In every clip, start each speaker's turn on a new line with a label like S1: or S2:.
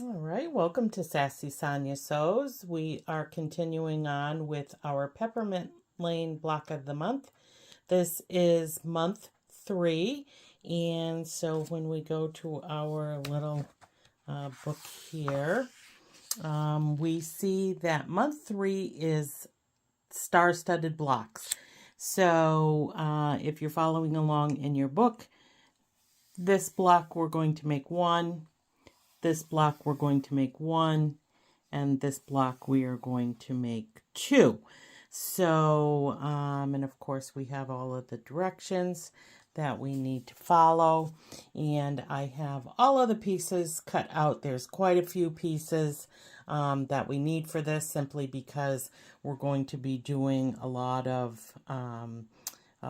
S1: All right, welcome to Sassy Sonya Sews. We are continuing on with our Peppermint Lane block of the month. This is month 3, and so when we go to our little book here, we see that month 3 is star-studded blocks. So if you're following along in your book, this block we're going to make 1. This block we're going to make 1, and this block we are going to make 2. So, and of course we have all of the directions that we need to follow, and I have all of the pieces cut out. There's quite a few pieces that we need for this, simply because we're going to be doing a lot of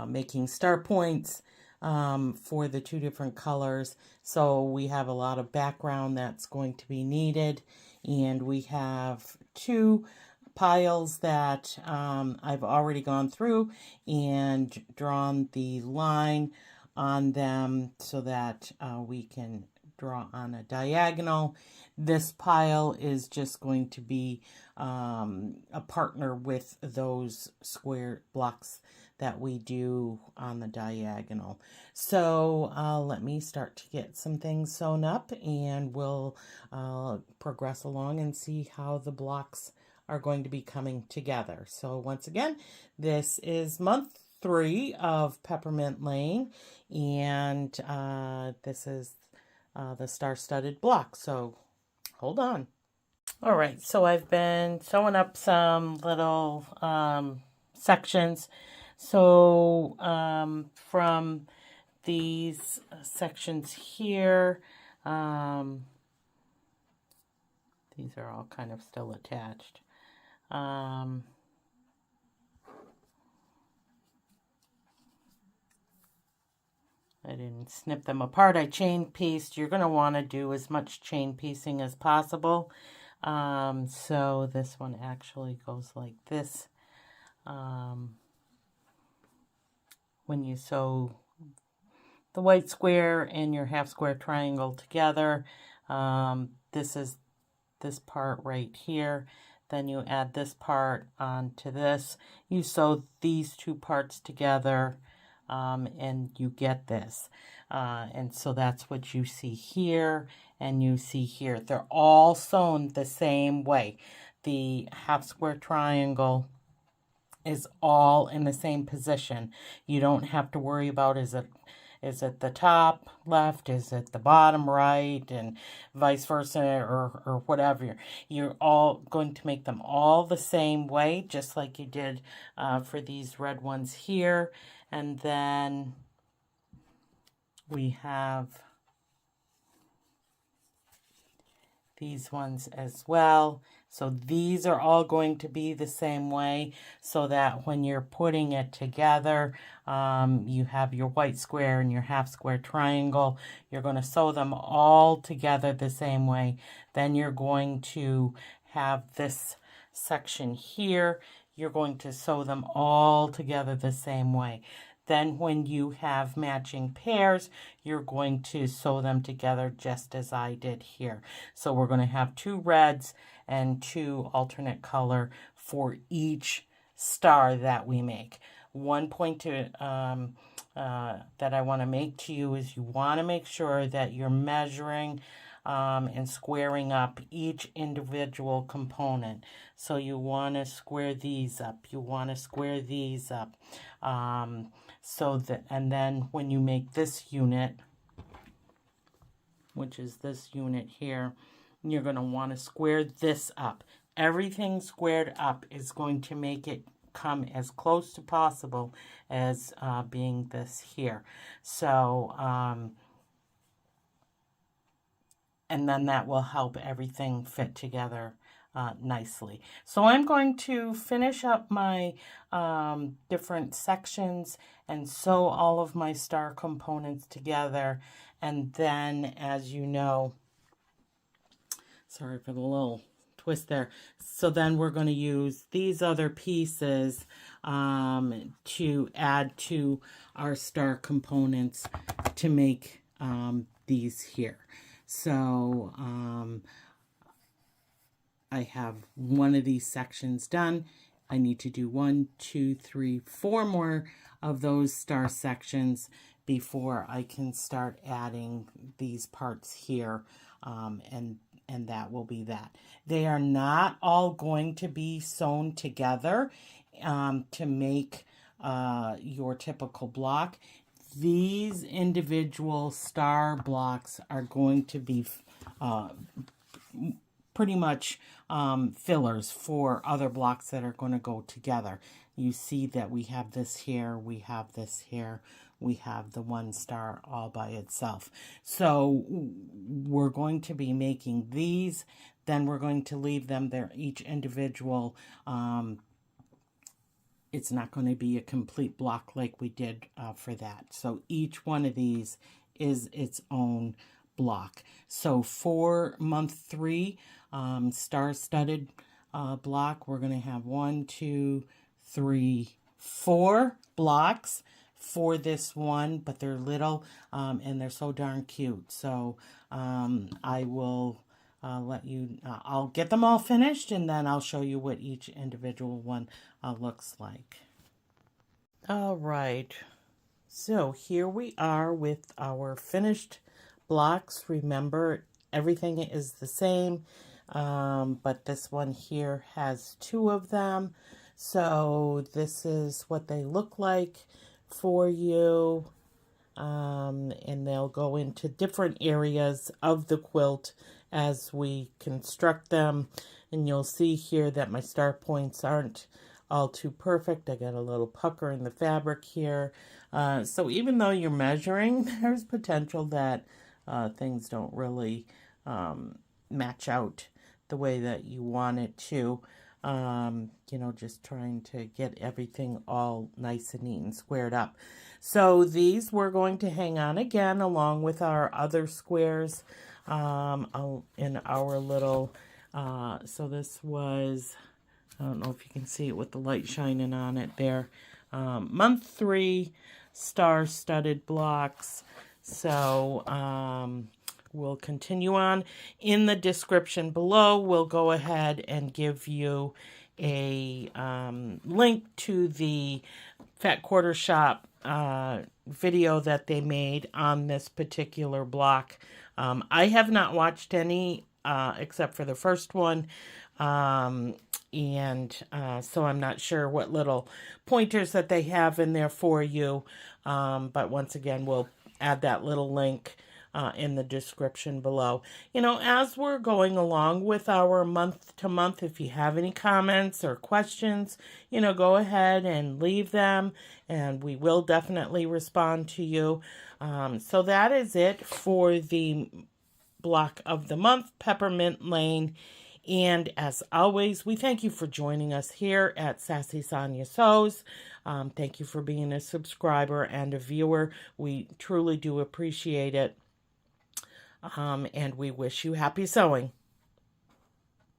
S1: making star points for the 2 different colors. So we have a lot of background that's going to be needed, and we have 2 piles that I've already gone through and drawn the line on them so that we can draw on a diagonal. This pile is just going to be a partner with those square blocks that we do on the diagonal. So let me start to get some things sewn up, and we'll progress along and see how the blocks are going to be coming together. So once again, this is month 3 of Peppermint Lane, and this is the star-studded block. So hold on. All right, so I've been sewing up some little sections. So from these sections here, these are all kind of still attached. I didn't snip them apart. I chain pieced. You're going to want to do as much chain piecing as possible. So this one actually goes like this. When you sew the white square and your half square triangle together, this is this part right here. Then you add this part onto this. You sew these 2 parts together, and you get this. And so that's what you see here and you see here. They're all sewn the same way. The half square triangle is all in the same position. You don't have to worry about is it the top left, is it the bottom right, and vice versa, or whatever. You're all going to make them all the same way, just like you did for these red ones here. And then we have these ones as well. So these are all going to be the same way, so that when you're putting it together, you have your white square and your half square triangle. You're going to sew them all together the same way. Then you're going to have this section here. You're going to sew them all together the same way. Then when you have matching pairs, you're going to sew them together just as I did here. So we're going to have 2 reds and 2 alternate color for each star that we make. One point to, that I want to make to you is you want to make sure that you're measuring and squaring up each individual component. So you want to square these up. You want to square these up. And then when you make this unit, which is this unit here, you're going to want to square this up. Everything squared up is going to make it come as close to possible as being this here. So, and then that will help everything fit together nicely. So I'm going to finish up my different sections and sew all of my star components together. And then, as you know, sorry for the little twist there. So then we're going to use these other pieces to add to our star components to make these here. So I have one of these sections done. I need to do 1, 2, 3, 4 more of those star sections before I can start adding these parts here, and that will be that. They are not all going to be sewn together to make your typical block. These individual star blocks are going to be pretty much fillers for other blocks that are going to go together. You see that we have this here, we have this here, we have the one star all by itself. So we're going to be making these, then we're going to leave them there, each individual. It's not going to be a complete block like we did for that. So each one of these is its own block. So for month 3, star-studded block, we're going to have 1, 2, 3, 4 blocks for this one, but they're little and they're so darn cute. So I will let you, I'll get them all finished, and then I'll show you what each individual one looks like. All right, so here we are with our finished blocks. Remember, everything is the same, but this one here has 2 of them. So this is what they look like for you, and they'll go into different areas of the quilt as we construct them. And you'll see here that my star points aren't all too perfect. I got a little pucker in the fabric here. So even though you're measuring, there's potential that things don't really match out the way that you want it to. You know, just trying to get everything all nice and neat and squared up. So these we're going to hang on again along with our other squares in our little, so this was, I don't know if you can see it with the light shining on it there, month 3 star-studded blocks. So we'll continue on. In the description below, we'll go ahead and give you a link to the Fat Quarter Shop video that they made on this particular block. I have not watched any except for the first one, so I'm not sure what little pointers that they have in there for you, but once again, we'll add that little link in the description below. You know, as we're going along with our month to month, if you have any comments or questions, you know, go ahead and leave them, and we will definitely respond to you. So that is it for the block of the month, Peppermint Lane. And as always, we thank you for joining us here at Sassy Sonya Sews. Thank you for being a subscriber and a viewer. We truly do appreciate it. And we wish you happy sewing.